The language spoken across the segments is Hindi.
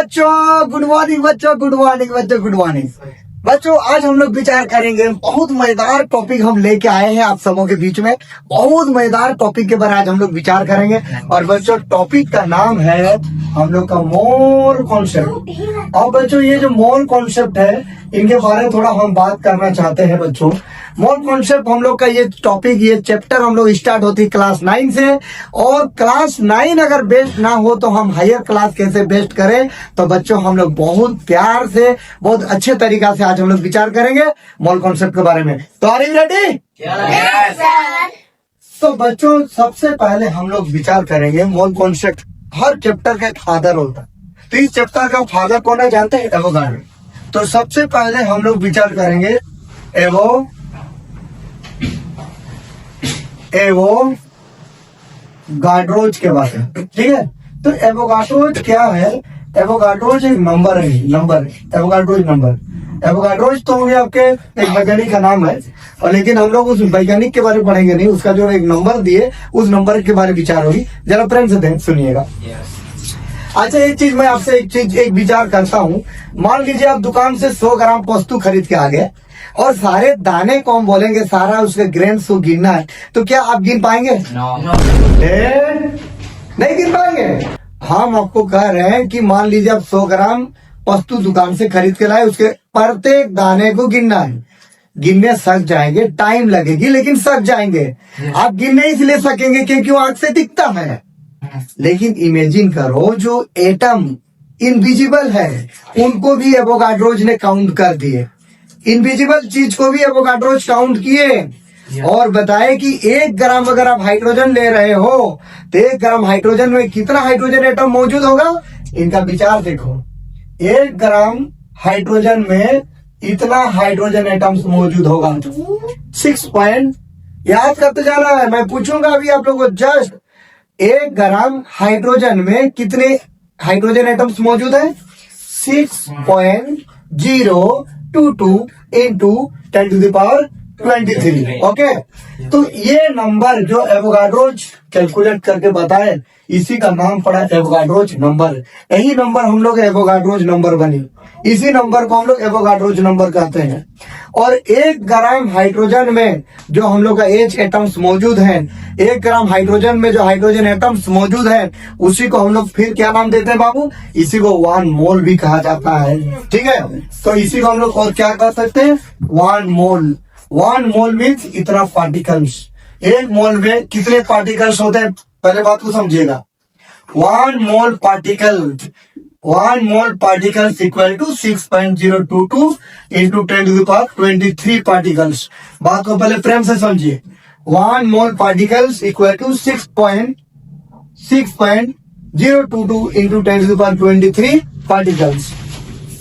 बच्चों गुड मॉर्निंग, बच्चों गुड मॉर्निंग, बच्चों गुड मॉर्निंग। बच्चों आज हम लोग विचार करेंगे, बहुत मजेदार टॉपिक हम लेके आए हैं आप सबों के बीच में। बहुत मजेदार टॉपिक के बारे में आज हम लोग विचार करेंगे। और बच्चों टॉपिक का नाम है हम लोग का मोल कॉन्सेप्ट। और बच्चों ये जो मोल कॉन्सेप्ट है इनके बारे में थोड़ा हम बात करना चाहते हैं। बच्चों मोल कॉन्सेप्ट हम लोग का ये टॉपिक, ये चैप्टर हम लोग स्टार्ट होती है क्लास 9 से। और क्लास 9 अगर बेस्ट ना हो तो हम हायर क्लास कैसे बेस्ट करें, तो बच्चों हम लोग बहुत प्यार से, बहुत अच्छे तरीका से आज हम लोग विचार करेंगे मोल कॉन्सेप्ट के बारे में। तो आर यू रेडी? तो बच्चों सबसे पहले हम लोग विचार करेंगे मोल कॉन्सेप्ट। हर चैप्टर का एक फादर होता है, तो इस चैप्टर का फादर कौन है जानते हैं? एवोगाड्रो। तो सबसे पहले हम लोग विचार करेंगे एवोगाड्रोज के बारे में, ठीक है? तो एवोगाड्रोज क्या है? एवोगाड्रोज एक नंबर है, एवोगाड्रोज नंबर। एवोगाड्रोज तो ये आपके एक वैज्ञानिक का नाम है, और लेकिन हम लोग उस वैज्ञानिक के बारे में पढ़ेंगे नहीं, उसका जो एक नंबर दिए उस नंबर के बारे में विचार होगी। जरा प्रेम से सुनिएगा। अच्छा एक चीज मैं आपसे एक विचार करता हूँ। मान लीजिए आप दुकान से 100 ग्राम वस्तु खरीद के आ गए और सारे दाने को हम बोलेंगे, सारा उसके ग्रेन्स को गिनना है, तो क्या आप गिन पाएंगे? नहीं गिन पाएंगे। हम आपको कह रहे हैं कि मान लीजिए आप 100 ग्राम वस्तु दुकान से खरीद के लाए, उसके प्रत्येक दाने को गिनना है। गिनने सक जाएंगे, टाइम लगेगी लेकिन सक जाएंगे। आप गिनने इसलिए सकेंगे क्योंकि वो आंख से दिखता है। लेकिन इमेजिन करो जो एटम इनविजिबल है उनको भी एवोगाड्रोज ने काउंट कर दिए, इनविजिबल चीज को भी एवोगाड्रोज काउंट किए और बताए कि 1 ग्राम अगर आप हाइड्रोजन ले रहे हो तो 1 ग्राम हाइड्रोजन में कितना हाइड्रोजन एटम मौजूद होगा? इनका विचार देखो, 1 ग्राम हाइड्रोजन में इतना हाइड्रोजन एटम्स मौजूद होगा। 6 पॉइंट याद करते जाना है। मैं पूछूंगा अभी आप लोगों को, जस्ट 1 ग्राम हाइड्रोजन में कितने हाइड्रोजन एटम्स मौजूद है? 6.022 इंटू 10⁻23। ओके, तो ये नंबर जो एवोगाड्रोज कैलकुलेट करके बताए, इसी का नाम पड़ा एवोगाड्रोज नंबर। यही नंबर हम लोग एवोगाड्रोज नंबर बनी, इसी नंबर को हम लोग एवोगाड्रोज नंबर कहते हैं। और 1 ग्राम हाइड्रोजन में जो हम लोग का H एटम्स मौजूद हैं, 1 ग्राम हाइड्रोजन में जो हाइड्रोजन एटम्स मौजूद हैं, उसी को हम लोग फिर क्या नाम देते हैं बाबू? इसी को 1 मोल भी कहा जाता है, ठीक है? तो इसी को हम लोग और क्या कह सकते हैं? 1 मोल। 1 मोल मीन्स इतना पार्टिकल्स। 1 मोल में कितने पार्टिकल्स होते हैं? पहले बात को समझिएगा। 1 mole particles equal to 6.022 into 10⁻23 particles. बात को पहले प्रेम से समझिए। 1 mole particles equal to 6.022 into 10⁻23 particles.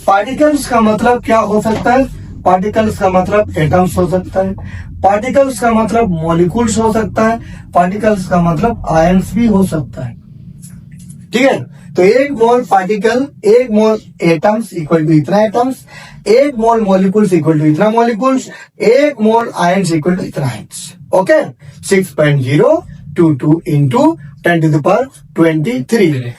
Particles का मतलब क्या हो सकता है? पार्टिकल्स का मतलब एटम्स हो सकता है, पार्टिकल्स का मतलब मॉलिक्यूल्स हो सकता है, पार्टिकल्स का मतलब आयंस भी हो सकता है, ठीक है? तो 1 mole particle, 1 mole atoms equal to इतना atoms, 1 mole molecules equal to इतना molecules, 1 mole ions equal to इतना आयंस। Okay, 6.022 into 10⁻23।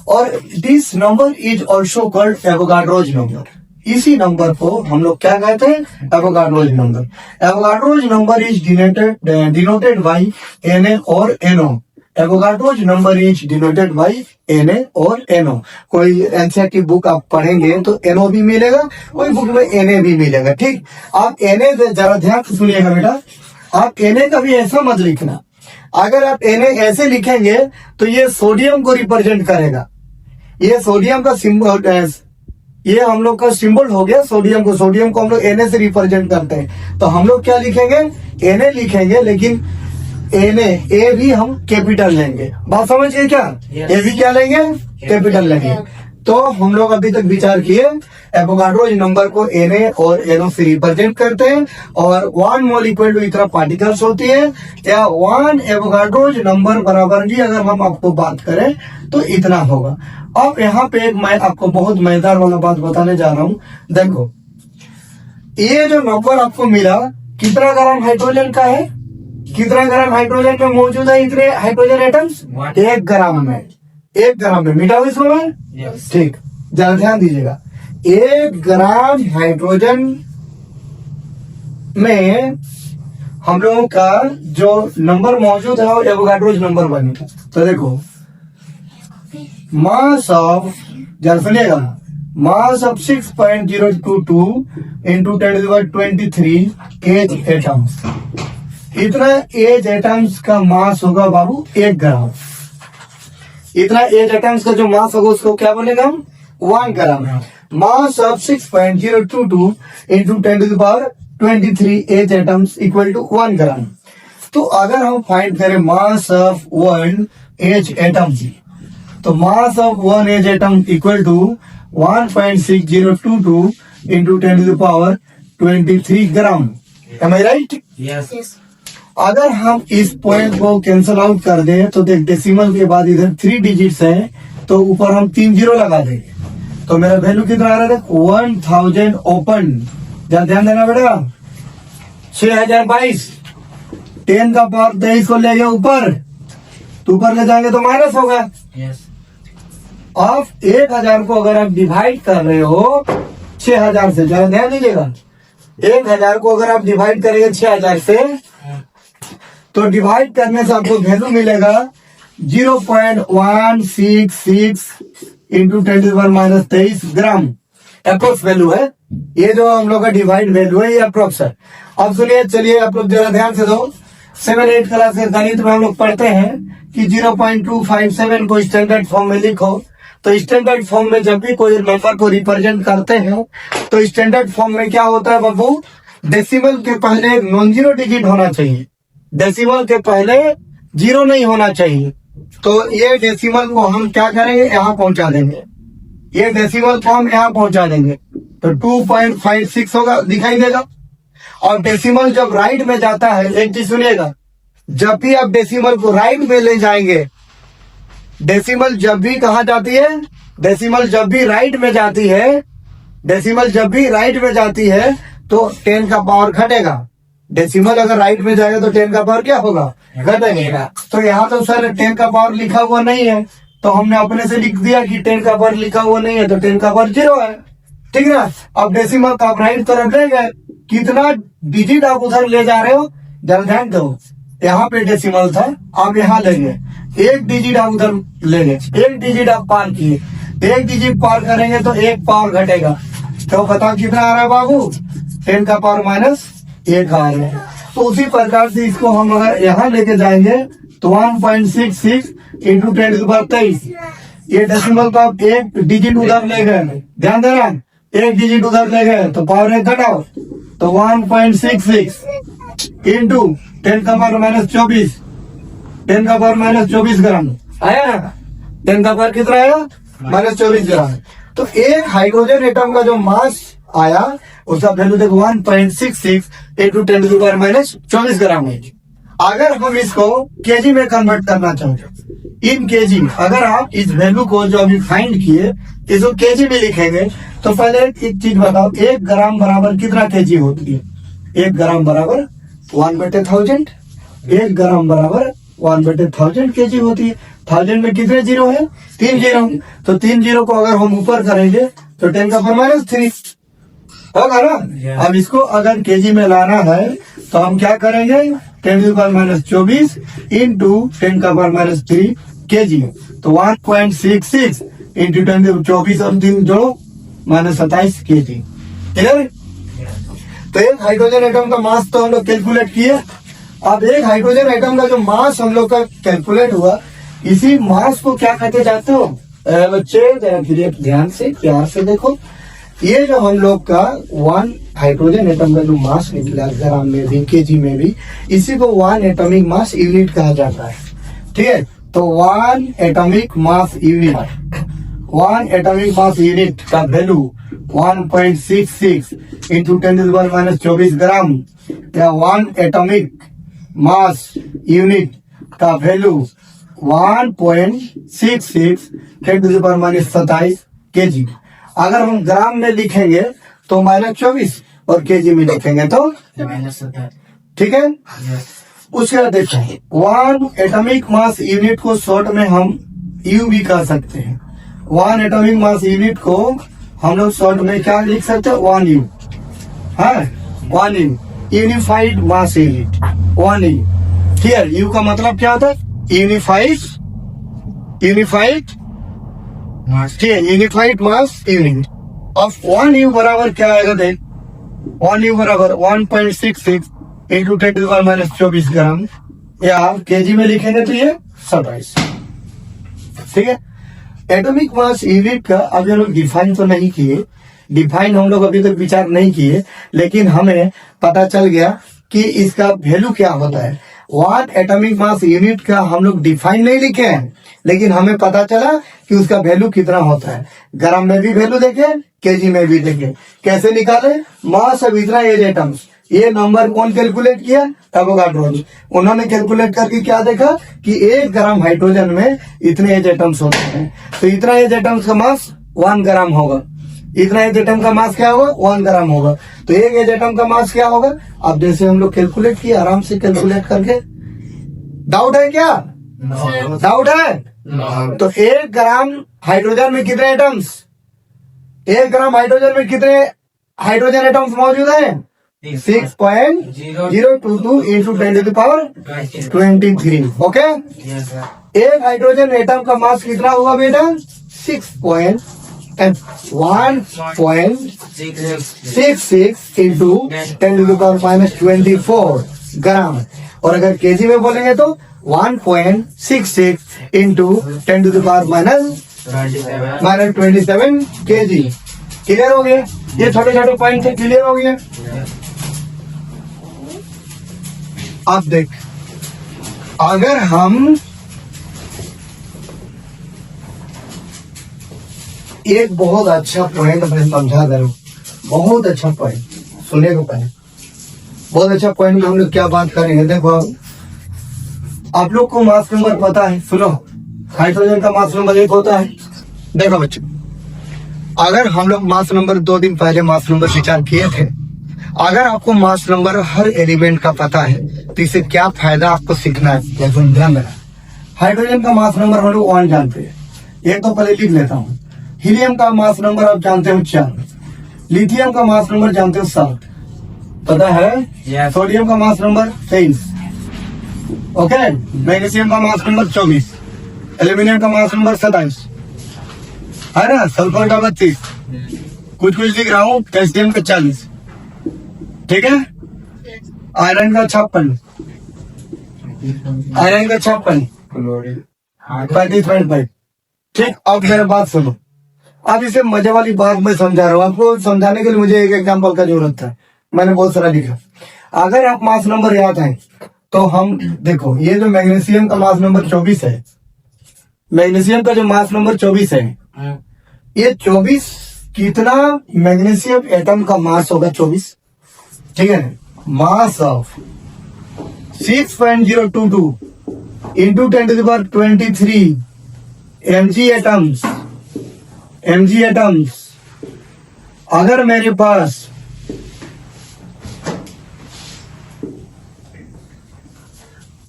और this number is also called Avogadro's number. इसी नंबर को हम लोग क्या कहते हैं? Avogadro's number. Avogadro's number is denoted by Na और No। Avogadro's number is denoted by Na और No। कोई एनसीईआरटी बुक आप पढ़ेंगे तो No भी मिलेगा, कोई बुक में Na भी मिलेगा, ठीक? आप Na जरा ध्यान से सुनिएगा बेटा, आप Na कभी ऐसा मत लिखना। अगर आप Na ऐसे लिखेंगे तो ये सोडियम को रिप्रेजेंट करेगा। ये सोडियम का सिंबल, ये हम लोग का सिंबल हो गया सोडियम को हम लोग Na से रिप्रेजेंट करते हैं। तो हम लोग क्या लिखेंगे? Na लिखेंगे, लेकिन ए भी हम कैपिटल लेंगे। बात समझ गए क्या? ए भी क्या लेंगे? कैपिटल लेंगे। तो हम लोग अभी तक विचार किए एवोगाड्रोज नंबर को Na और No से रिप्रेजेंट करते हैं, और 1 मोल इक्वल टू इतना पार्टिकल्स होती है, या 1 एवोगाड्रोज नंबर बराबर भी अगर हम आपको बात करें तो इतना होगा। अब यहाँ पे मैं आपको बहुत मजेदार वाला बात बताने जा रहा हूँ। देखो ये जो नंबर आपको मिला, कितना ग्राम हाइड्रोजन का है? कितना ग्राम हाइड्रोजन में मौजूद है इतने हाइड्रोजन एटम्स? 1 ग्राम में। 1 ग्राम में मीठा हुआ इसमें? ठीक। जरा ध्यान दीजिएगा, 1 ग्राम हाइड्रोजन में हम लोगों का जो नंबर मौजूद है वो एवोगाड्रोज नंबर बनेगा। तो देखो मास ऑफ, जरा सुनिएगा, mass of 6.022 into 10⁻23 as atoms, इतना एज एटम्स का मास होगा बाबू 1 ग्राम। इतना एज एटम्स का जो मास होगा उसको क्या बोलेगा हम? 1 gram. Mass of 6.022 into 10⁻23 as atoms equal to 1 gram. तो अगर हम फाइंड करें मास ऑफ 1 एज एटम, तो mass of 1 H atom equal to 1.6022 into 10⁻23 gram. Am I right? Yes. अगर हम इस पॉइंट को कैंसल आउट कर दें तो देख डेसिमल के बाद इधर 3 डिजिट्स है, तो ऊपर हम 3 जीरो लगा देंगे, तो मेरा वैल्यू कितना आ रहा है? 1000 ओपन। जरा ध्यान देना बेटा, 6022, 10 का पावर 23 को ले गए ऊपर, तो ऊपर ले जाएंगे तो माइनस होगा। Yes. आप 1000 को अगर आप डिवाइड कर रहे हो 6000 से, जरा ध्यान दीजिएगा, 1000 को अगर आप डिवाइड करेंगे 6000 से, तो डिवाइड करने से आपको वैल्यू मिलेगा 0.166 इंटू 10⁻23 ग्राम। अप्रोक्स वैल्यू है ये, जो हम लोग का डिवाइड वैल्यू है ये अप्रोक्स है। अब सुनिए, चलिए आप लोग जरा ध्यान से दो। 7-8 क्लास के गणित में हम लोग पढ़ते हैं कि 0.257 को स्टैंडर्ड फॉर्म में लिखो। तो स्टैंडर्ड फॉर्म में जब भी कोई नंबर को रिप्रेजेंट करते हैं तो स्टैंडर्ड फॉर्म में क्या होता है बाबू? डेसिमल के पहले नॉन जीरो डिजिट होना चाहिए, डेसिमल के पहले 0 नहीं होना चाहिए। तो ये डेसिमल को हम क्या करेंगे? यहाँ पहुंचा देंगे, ये डेसिमल को हम यहाँ पहुंचा देंगे, तो 2.56 होगा, दिखाई देगा। और डेसिमल जब राइट में जाता है, एक चीज सुनिएगा, जब भी आप डेसिमल को राइट में ले जाएंगे, डेसिमल जब भी कहा जाती है, डेसिमल जब भी राइट में जाती है, डेसिमल जब भी राइट में जाती है तो 10 का पावर घटेगा। डेसिमल अगर राइट में जाएगा तो 10 का पावर क्या होगा? घटेगा। तो यहाँ तो सर 10 का पावर लिखा हुआ नहीं है, तो हमने अपने से लिख दिया कि 10 का पावर लिखा हुआ नहीं है, तो 10 का पावर 0 है, ठीक ना। अब डेसिमल का आप राइट तरफ ले गए, कितना डिजिट आप उधर ले जा रहे हो जरा ध्यान दो। यहाँ पे डेसिमल था, आप यहाँ ले गए, 1 डिजिट आप उधर ले गए, 1 डिजिट आप पार किए, 1 डिजिट पार करेंगे तो 1 पावर घटेगा। तो बताओ कितना आ रहा है बाबू? 10 का पावर -1 आ रहा है। तो उसी प्रकार से इसको हम अगर यहाँ लेके जाएंगे तो 1.66 इंटू 10⁻23, ये डेसिमल का 1 डिजिट उधर ले गए, ध्यान देना, 1 डिजिट उधर ले गए तो पावर 1 घटाओ, तो 1.66 इंटू 10 का पावर -24, 10 का पावर -24 ग्राम आया ना। 10 का पावर कितना आया? -24 ग्राम। तो एक हाइड्रोजन एटम का जो मास आया उसका वैल्यू देखो 1.66 इंटू 10⁻24 ग्राम है। अगर हम इसको केजी में कन्वर्ट करना चाहते, इन केजी, अगर आप इस वैल्यू को जो अभी फाइंड किए इसको केजी में लिखेंगे तो पहले एक चीज बताओ, 1 ग्राम बराबर कितना केजी होती है? 1 ग्राम बराबर 1/1000, 1 ग्राम बराबर 1/1000 केजी होती है। 1000 में कितने जीरो है? 3 जीरो। तो 3 जीरो को अगर हम ऊपर करेंगे तो 10 का पावर -3 होगा ना। अब इसको अगर केजी में लाना है तो हम क्या करेंगे? 10 का पावर -24 इंटू 10 का पावर -3 केजी, तो 1.66 इंटू 10⁻24 और 3 जोड़ो -27 केजी। क्लियर? तो एक हाइड्रोजन एटम का मास तो हम लोग कैलकुलेट किए। अब एक हाइड्रोजन एटम का जो मास हम लोग का कैलकुलेट हुआ, इसी मास को क्या कहते जाते हो बच्चे? जरा फिर ध्यान से प्यार से देखो, ये जो हम लोग का 1 हाइड्रोजन एटम का जो मास निकला ग्राम में भी केजी में भी, इसी को 1 एटॉमिक मास यूनिट कहा जाता है, ठीक है। तो 1 atomic mass unit, 1 atomic mass unit का वैल्यू 1.66 इंटू 10⁻24 ग्राम, या 1 एटॉमिक मास यूनिट का वैल्यू 1.66 10⁻27 केजी। अगर हम ग्राम में लिखेंगे तो -24 और केजी में लिखेंगे तो -27, ठीक है। उसके बाद देखें 1 एटॉमिक मास यूनिट को शॉर्ट में हम यू भी कह सकते हैं। 1 एटॉमिक मास यूनिट को हम लोग शॉर्ट में क्या लिख सकते हैं, 1 यू है, 1 you unified mass unit, 1 you. Here you का मतलब क्या होता है, यूनिफाइड ठीक है, unified mass unit of 1 you बराबर क्या आएगा देख, 1 यू बराबर 1.66 इंटू 10⁻⁻24 ग्राम, या केजी में लिखेंगे तो ये 27। ठीक है, एटॉमिक मास यूनिट का अभी हम लोग डिफाइन तो नहीं किए, डिफाइन हम लोग अभी तक विचार नहीं किए, लेकिन हमें पता चल गया कि इसका वैल्यू क्या होता है। 1 एटॉमिक मास यूनिट का हम लोग डिफाइन नहीं लिखे हैं, लेकिन हमें पता चला कि उसका वैल्यू कितना होता है। ग्राम में भी वैल्यू देखे, केजी में भी देखे। कैसे निकाले, मास ऑफ इतना एज एटम्स, ये नंबर कौन कैलकुलेट किया, एवोगाड्रो। उन्होंने कैलकुलेट करके क्या देखा कि 1 ग्राम हाइड्रोजन में इतने एज एटम्स होते हैं, तो इतना एज एटम्स का मास 1 ग्राम होगा, इतना एज एटम का मास क्या होगा, 1 ग्राम होगा। तो एक एज एटम का मास क्या होगा, अब जैसे हम लोग कैलकुलेट किए, आराम से कैलकुलेट करके। डाउट है क्या, डाउट है? तो 1 ग्राम हाइड्रोजन में कितने एटम्स, 1 ग्राम हाइड्रोजन में कितने हाइड्रोजन एटम्स मौजूद हैं, 6.022 इंटू 10⁻23। ओके, एक हाइड्रोजन एटम का मास कितना हुआ बेटा, 1.66 इंटू 10⁻24 ग्राम, और अगर केजी में बोलेंगे तो 1.66 इंटू 10⁻27 केजी। क्लियर हो गया, ये छोटे छोटे पॉइंट से क्लियर हो गया। अब देख, अगर हम एक बहुत अच्छा पॉइंट मैं समझा दे रहा हूं, बहुत अच्छा पॉइंट, सुने को पहले बहुत अच्छा पॉइंट में हम लोग क्या बात करेंगे। देखो, आप लोग को मास नंबर पता है, सुनो, हाइड्रोजन का मास नंबर 1 होता है। देखो बच्चों, अगर हम लोग मास नंबर 2 दिन पहले मास नंबर विचार किए थे, अगर आपको मास नंबर हर एलिमेंट का पता है तो इससे क्या फायदा आपको सीखना है, ध्यान देना। हाइड्रोजन का मास नंबर हम लोग 1 जानते हैं, एक तो पहले लिख लेता हूँ। हीलियम का मास नंबर आप जानते हो 4, लिथियम का मास नंबर जानते हो 7, पता है। सोडियम का मास नंबर 23, ओके। मैग्नीशियम का मास नंबर 24, एल्यूमिनियम का मास नंबर 27 है ना, सल्फर का 32, कुछ लिख रहा हूँ, कैल्शियम का 40, ठीक है। आयरन का 56, आयरन का 56, 35.5। ठीक, अब मेरा बात सुनो, अब इसे मजे वाली बात मैं समझा रहा हूँ आपको। समझाने के लिए मुझे एक एग्जांपल का जरूरत था, मैंने बहुत सारा लिखा। अगर आप मास नंबर याद है तो हम देखो, ये जो मैग्नीशियम का मास नंबर 24 है, मैग्नीशियम का जो मास नंबर 24 है, ये 24 कितना मैग्नीशियम एटम का मास होगा, 24, ठीक है। मास ऑफ 6.022 इंटू 10⁻23 mg एटम्स। अगर मेरे पास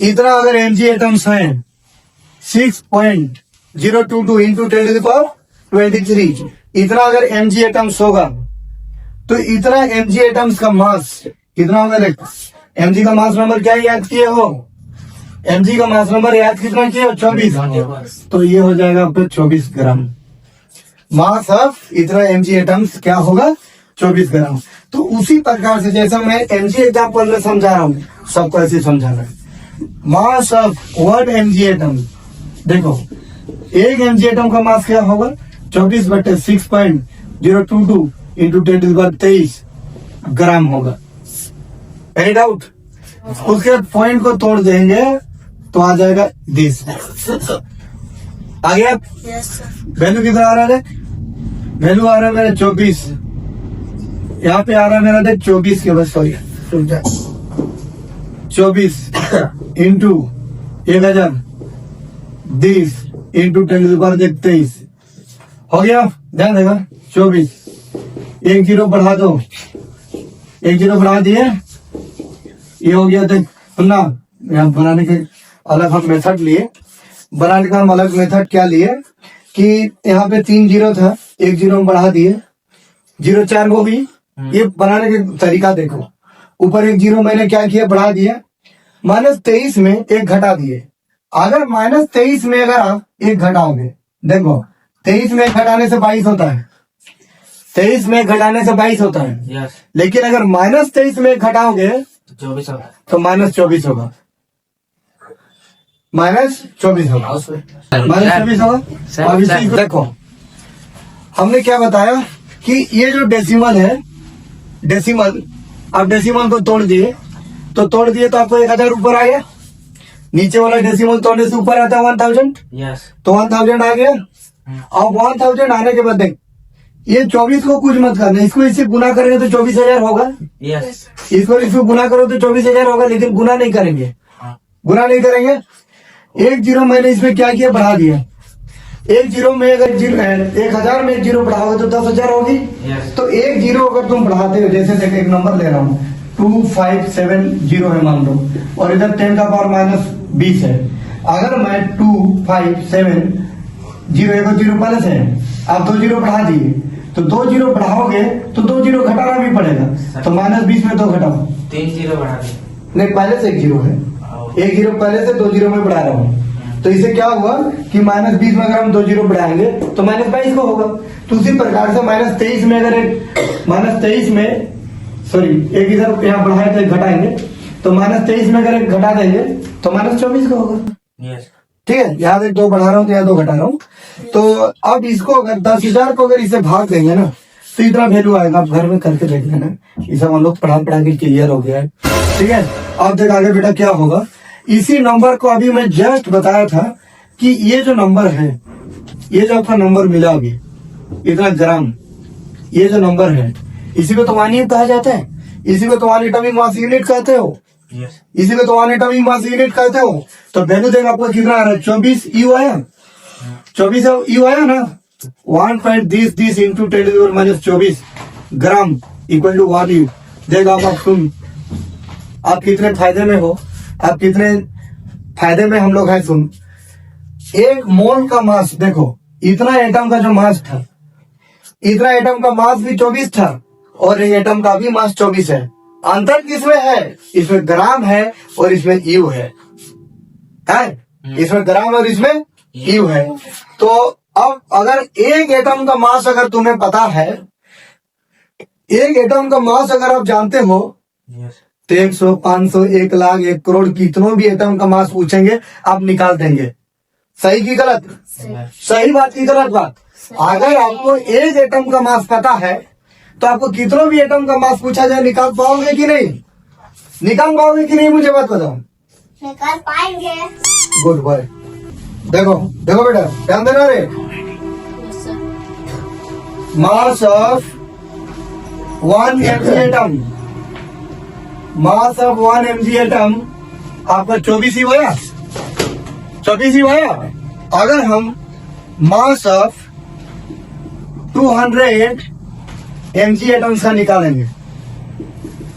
इतना अगर mg एटम्स हैं, 6.022 इंटू 10⁻23, इतना अगर mg एटम्स होगा तो इतना mg एटम्स का मास कितना होगा। देख, mg का मास नंबर क्या याद किए हो, mg का मास नंबर याद कितना किए हो, 24, तो ये हो जाएगा आपका 24 ग्राम। मास ऑफ इतना mg एटम्स क्या होगा, 24 ग्राम। तो उसी प्रकार से जैसा मैं mg एग्जाम्पल में समझा रहा हूँ, सबको ऐसे समझाना है। Mass of what mg atom, देखो एक mg एटम का मास क्या होगा, 24/6.022 इंटू 10⁻23 ग्राम होगा। Any doubt? उसके पॉइंट को तोड़ देंगे तो आ जाएगा दिस, आ गया। वैल्यू कितना आ रहा है, वैल्यू आ रहा है मेरा 24, यहाँ पे आ रहा है मेरा देख 24 के बस, सॉरी 24 इंटू 1000 20 इंटू 10⁻23 हो गया। ध्यान देगा, 24, 1 जीरो बढ़ा दो, 1 जीरो बढ़ा दिए, ये हो गया। देख सुनना, यहाँ बनाने के अलग हम मेथड लिए, बनाने का हम अलग मेथड क्या लिए कि यहाँ पे 3 जीरो था, 1 जीरो हम बढ़ा दिए, 0 4 हो गई। ये बनाने का तरीका देखो, ऊपर 1 जीरो मैंने क्या किया, बढ़ा दिया, -23 में 1 घटा दिए। अगर -23 में अगर आप 1 घटाओगे, देखो 23 में 1 घटाने से 22 होता है, 23 में 1 घटाने से 22 होता है। लेकिन अगर -23 में 1 घटाओगे 24 होगा। तो -24 होगा, -24 होगा, -24 होगा। अब इसी को देखो, हमने क्या बताया कि ये जो डेसिमल है, डेसिमल, आप डेसिमल को तोड़ दिए तो आपको 1000 ऊपर आ गया। नीचे वाला डेसिमल तोड़ने से ऊपर आता है 1000, तो 1000 आ गया। अब 1000 आने के बाद देख, ये 24 को कुछ मत करना, इसको इससे गुना करेंगे तो 24,000 होगा। इसको गुना करो तो 24,000 होगा, लेकिन गुना नहीं करेंगे, गुना नहीं करेंगे। 1 जीरो मैंने इसमें क्या किया, बढ़ा दिया। 1 जीरो में अगर 1000 में 1 जीरो बढ़ाओगे तो 10,000 होगी। तो 1 जीरो अगर तुम बढ़ाते हो, जैसे देख एक नंबर ले रहा हूँ, 2570 है मान लो, और इधर 10 का पावर -20 है। अगर मैं 2570, एक 0 पहले से है, आप 2 जीरो बढ़ा दिए, तो 2 जीरो बढ़ाओगे तो 2 जीरो घटाना भी पड़ेगा, तो -20 में 2 घटाओ, 3 जीरो बढ़ा दी। नहीं पहले से 1 जीरो है, 1 जीरो पहले से 2 जीरो में बढ़ा रहा हूँ। तो इससे क्या हुआ कि -20 में अगर हम 2 जीरो बढ़ाएंगे तो -22 को होगा। तो उसी प्रकार से -23 में अगर -23 में सॉरी एक इधर यहाँ बढ़ाए तो 1 घटाएंगे, तो -23 में अगर 1 घटा देंगे तो -24 को होगा। ठीक है, यहाँ से 2 बढ़ा रहा हूँ तो यहाँ 2 घटा रहा हूँ। तो अब इसको अगर 10,000 को अगर इसे भाग देंगे ना तो इतना वैल्यू आएगा। आप घर में करके देख लेना, ये सब हम लोग पढ़ा के क्लियर हो गया है। ठीक है, अब देख आगे बेटा क्या होगा। इसी नंबर को अभी मैं जस्ट बताया था कि ये जो नंबर है, ये जो आपका नंबर मिला अभी इतना ग्राम, ये जो नंबर है, इसी को तो वानी कहा जाता है, इसी को तो वानी एटॉमिक मास यूनिट कहते हो, इसी को तो वानी एटॉमिक मास यूनिट कहते हो। तो वैल्यू देख आपको कितना आ रहा है, 24 यू आया, 24 यू आया ना, 1.this into 10⁻⁻24 gram equal to 1 u. देख आप सुन, आप कितने फायदे में हो, आप कितने फायदे में हम लोग हैं। सुन, 1 मोल का मास, देखो इतना एटम का जो मास था, इतना एटम का मास भी 24 था, और ये एटम का भी मास 24 है। अंतर किसमें है, इसमें ग्राम है और इसमें यू है, इसमें ग्राम और इसमें यू है। तो अब अगर एक एटम का मास अगर तुम्हें पता है, एक एटम का मास अगर आप जानते हो, तो 100, 500, 1 लाख, 1 करोड़, कितनों भी एटम का मास पूछेंगे आप निकाल देंगे। सही की गलत, सही बात की गलत बात। अगर आपको एक एटम का मास पता है तो आपको कितनों भी एटम का मास पूछा जाए निकाल पाओगे कि नहीं, निकाल पाओगे कि नहीं, मुझे बात बताओ। निकाल पाएंगे। Good boy. देखो देखो बेटा, ध्यान देना रे। मास of 1 mg atom, mass of 1 mg atom आपका 24 ही हुआ, 24 ही हुआ। अगर हम मास ऑफ 200 mg एटम्स का निकालेंगे,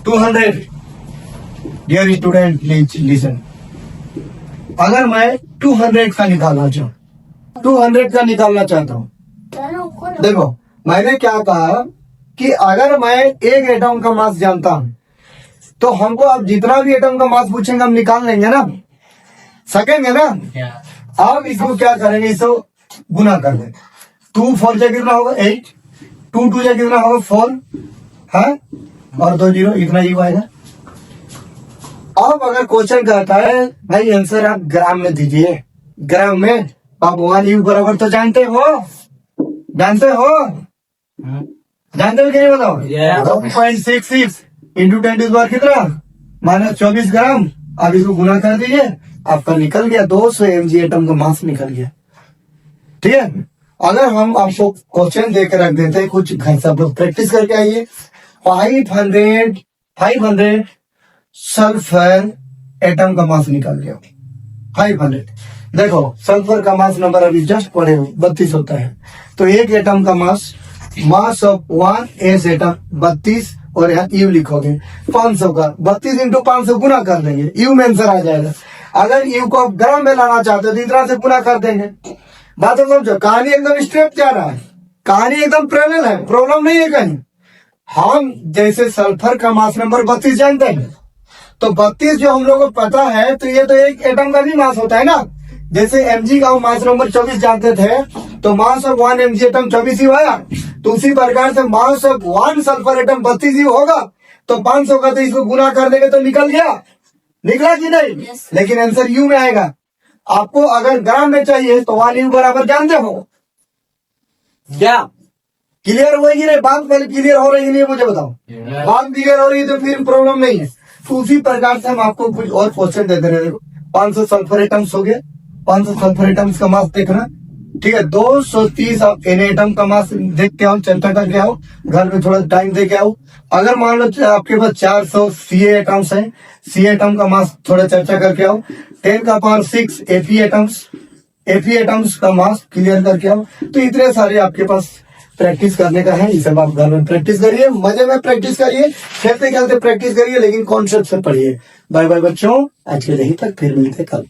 200, डियर स्टूडेंट प्लीज लिसन, अगर मैं 200 का निकालना चाहूँ, 200 का निकालना चाहता हूँ, देखो मैंने क्या कहा कि अगर मैं एक एटम का मास जानता हूं तो हमको अब जितना भी एटम का मास पूछेंगे हम निकाल लेंगे ना, सकेंगे ना। अब इसको क्या करेंगे, इसको गुना कर देंगे। 2 4 जा कितना होगा 8, 2 2 जा कितना होगा 4, हाँ, और 2 जीरो, इतना ही आएगा। अब अगर क्वेश्चन कहता है भाई आंसर आप ग्राम में दीजिए, ग्राम में आप 1 यू बराबर तो जानते हो, जानते हो, जानते हो कि नहीं बताओ। 1.66 इंटू 10⁻³ कितना, -24 ग्राम। अब इसको गुना कर दीजिए, आपका निकल गया 200 mg एटम का मास निकल गया। ठीक है, अगर हम आपको क्वेश्चन देकर रख देते हैं कुछ घर से आप लोग प्रैक्टिस करके आइए। 500 सल्फर एटम का मास निकल गया, 500। देखो सल्फर का मास नंबर अभी जस्ट पढ़े हो 32 होता है, तो एक एटम का मास ऑफ 1 एस एटम 32, और यहाँ यू लिखोगे 500 का 32 इंटू 500 गुना कर देंगे, यू में आंसर आ जाएगा। अगर यू को आप ग्राम में लाना चाहते हो तो इतना से गुना कर देंगे। बात तो समझो, कहानी एकदम स्ट्रेट जा रहा है, कहानी एकदम पैरेलल है, प्रॉब्लम नहीं है कहीं। हम जैसे सल्फर का मास नंबर 32 जानते हैं, तो 32 जो हम लोगों को पता है, तो ये तो एक एटम का भी मास होता है ना। जैसे mg का मास नंबर 24 जानते थे, तो मास ऑफ 1 mg एटम 24 ही होगा। तो उसी प्रकार से मास ऑफ 1 सल्फर एटम 32 ही होगा। तो 500 का तो इसको गुना कर देंगे तो निकल गया, निकला कि नहीं? Yes. लेकिन आंसर यू में आएगा। आपको अगर ग्राम में चाहिए तो 1 यू बराबर जानते हो क्या? क्लियर हुआ कि नहीं? बात पहले क्लियर हो रही नहीं, मुझे बताओ। बात क्लियर हो रही है तो फिर प्रॉब्लम नहीं है। तो उसी प्रकार से हम आपको कुछ और क्वेश्चन दे दे रहे हैं। 500 सल्फर एटम्स हो गए, 500 सल्फर एटम्स का मास देखना, ठीक है। 230 एन एटम का मास देख के आओ, चर्चा करके आओ, घर में थोड़ा टाइम दे के आओ। अगर मान लो आपके पास 400 सी एटम्स हैं, सी एटम का मास थोड़ा चर्चा करके आओ। 10 का पावर 6 एफी एटम्स का मास क्लियर करके आओ। तो इतने सारे आपके पास प्रैक्टिस करने का है। ये सब आप घर में प्रैक्टिस करिए, मजे में प्रैक्टिस करिए, खेलते खेलते प्रैक्टिस करिए, लेकिन कॉन्सेप्ट से पढ़िए। बाय बाय बच्चों, आज के लिए यहीं तक, फिर मिलते कल।